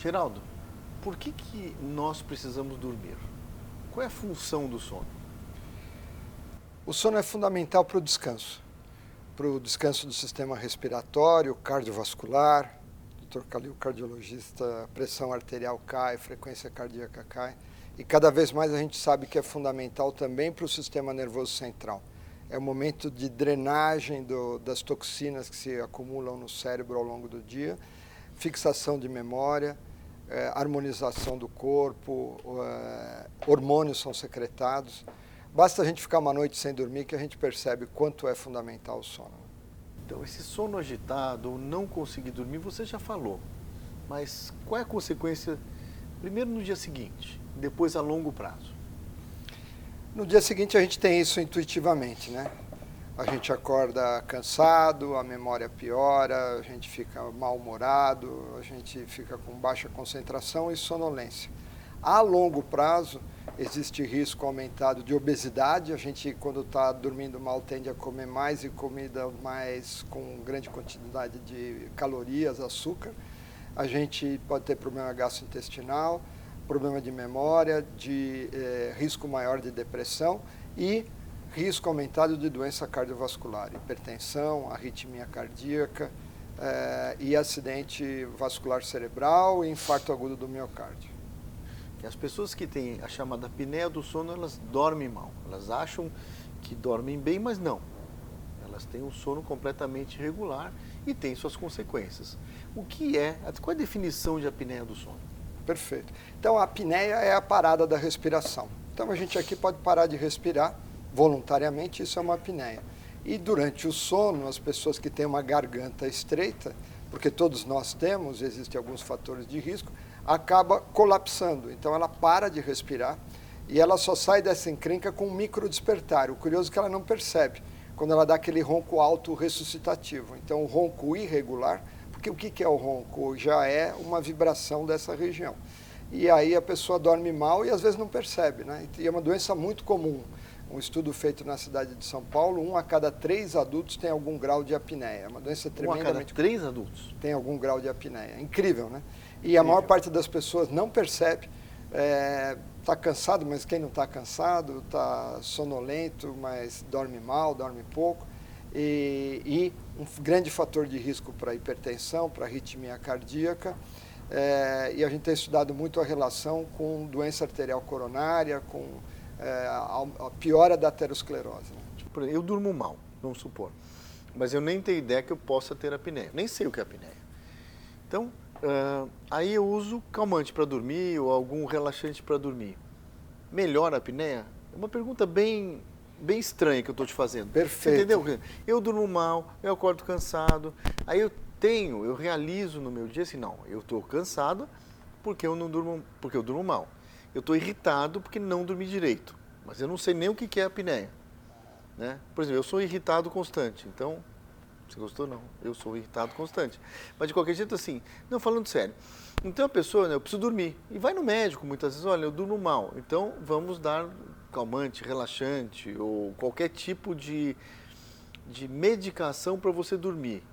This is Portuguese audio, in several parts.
Geraldo, por que nós precisamos dormir? Qual é a função do sono? O sono é fundamental para o descanso do sistema respiratório, cardiovascular. O Dr. Calil, cardiologista, a pressão arterial cai, frequência cardíaca cai. E cada vez mais a gente sabe que é fundamental também para o sistema nervoso central. É o momento de drenagem das toxinas que se acumulam no cérebro ao longo do dia, fixação de memória, harmonização do corpo, hormônios são secretados. Basta a gente ficar uma noite sem dormir que a gente percebe quanto é fundamental o sono. Então, esse sono agitado ou não conseguir dormir, você já falou. Mas qual é a consequência, primeiro no dia seguinte, depois a longo prazo? No dia seguinte a gente tem isso intuitivamente, né? A gente acorda cansado, a memória piora, a gente fica mal-humorado, a gente fica com baixa concentração e sonolência. A longo prazo, existe risco aumentado de obesidade. A gente, quando está dormindo mal, tende a comer mais e comida mais com grande quantidade de calorias, açúcar. A gente pode ter problema gastrointestinal, problema de memória, risco maior de depressão e risco aumentado de doença cardiovascular, hipertensão, arritmia cardíaca e acidente vascular cerebral e infarto agudo do miocárdio. As pessoas que têm a chamada apneia do sono, elas dormem mal. Elas acham que dormem bem, mas não. Elas têm um sono completamente irregular e têm suas consequências. Qual é a definição de apneia do sono? Perfeito. Então, a apneia é a parada da respiração. Então, a gente aqui pode parar de respirar voluntariamente, isso é uma apneia. E durante o sono, as pessoas que têm uma garganta estreita, porque todos nós temos, existem alguns fatores de risco, acaba colapsando. Então ela para de respirar e ela só sai dessa encrenca com um micro despertar. O curioso é que ela não percebe quando ela dá aquele ronco alto ressuscitativo. Então o ronco irregular, porque o que é o ronco? Já é uma vibração dessa região. E aí a pessoa dorme mal e às vezes não percebe, né? E é uma doença muito comum. Um estudo feito na cidade de São Paulo, 1 a cada 3 adultos tem algum grau de apneia. É uma doença tremendamente... 1 a cada 3 adultos? Tem algum grau de apneia. Incrível, né? E a maior parte das pessoas não percebe, está cansado, mas quem não está cansado, está sonolento, mas dorme mal, dorme pouco. E um grande fator de risco para hipertensão, para arritmia cardíaca. E a gente tem estudado muito a relação com doença arterial coronária, com a piora da aterosclerose. Né? Eu durmo mal, vamos supor, mas eu nem tenho ideia que eu possa ter apneia. Nem sei o que é apneia. Então... aí eu uso calmante para dormir ou algum relaxante para dormir. Melhora a apneia? É uma pergunta bem estranha que eu estou te fazendo. Perfeito. Você entendeu? Eu durmo mal, eu acordo cansado, aí eu realizo no meu dia assim, não, eu estou cansado porque eu durmo mal. Eu estou irritado porque não dormi direito, mas eu não sei nem o que é apneia. Né? Por exemplo, eu sou irritado constante, então... Você gostou? Não. Eu sou irritado constante. Mas de qualquer jeito, assim, não, falando sério. Então a pessoa, né, eu preciso dormir. E vai no médico muitas vezes, olha, eu durmo mal. Então vamos dar calmante, relaxante ou qualquer tipo de medicação para você dormir.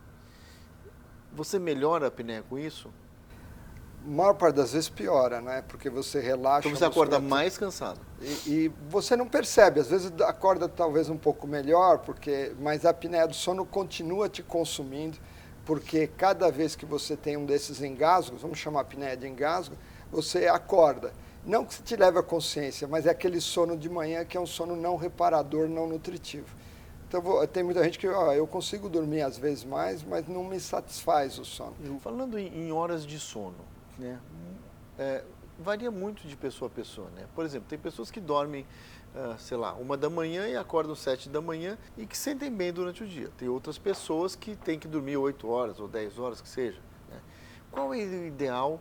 Você melhora a apneia com isso? A maior parte das vezes piora, né? Porque você relaxa... Então você acorda mais cansado. E você não percebe, às vezes acorda talvez um pouco melhor, mas a apneia do sono continua te consumindo, porque cada vez que você tem um desses engasgos, vamos chamar a apneia de engasgo, você acorda. Não que te leve à consciência, mas é aquele sono de manhã que é um sono não reparador, não nutritivo. Então tem muita gente que eu consigo dormir às vezes mais, mas não me satisfaz o sono. Falando em horas de sono, né? Varia muito de pessoa a pessoa, né? Por exemplo, tem pessoas que dormem, 1 da manhã e acordam 7 da manhã e que sentem bem durante o dia. Tem outras pessoas que têm que dormir 8 horas ou 10 horas, que seja. Né? Qual é o ideal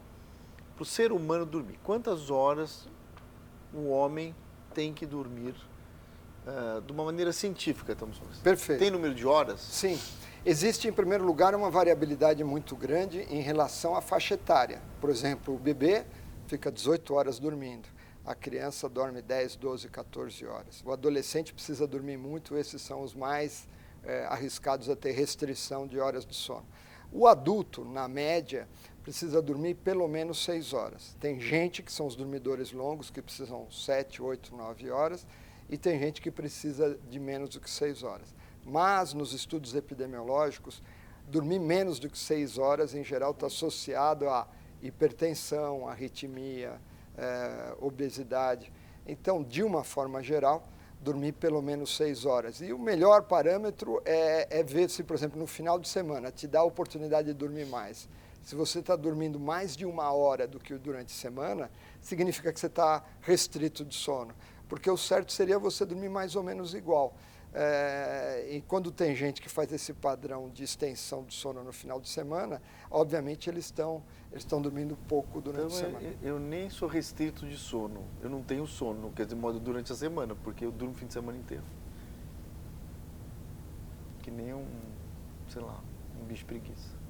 para o ser humano dormir? Quantas horas o homem tem que dormir de uma maneira científica, estamos falando? Perfeito. Tem número de horas? Sim. Existe, em primeiro lugar, uma variabilidade muito grande em relação à faixa etária. Por exemplo, o bebê fica 18 horas dormindo. A criança dorme 10, 12, 14 horas. O adolescente precisa dormir muito, esses são os mais arriscados a ter restrição de horas de sono. O adulto, na média, precisa dormir pelo menos 6 horas. Tem gente que são os dormidores longos, que precisam 7, 8, 9 horas, e tem gente que precisa de menos do que 6 horas. Mas, nos estudos epidemiológicos, dormir menos do que 6 horas, em geral, está associado a hipertensão, arritmia, obesidade. Então, de uma forma geral, dormir pelo menos 6 horas. E o melhor parâmetro é ver se, por exemplo, no final de semana, te dá a oportunidade de dormir mais. Se você está dormindo mais de 1 hora do que durante a semana, significa que você está restrito de sono. Porque o certo seria você dormir mais ou menos igual. E quando tem gente que faz esse padrão de extensão do sono no final de semana, obviamente eles estão dormindo pouco durante a semana. Eu nem sou restrito de sono. Eu não tenho sono, quer dizer, modo durante a semana, porque eu durmo o fim de semana inteiro. Que nem sei lá, um bicho preguiça.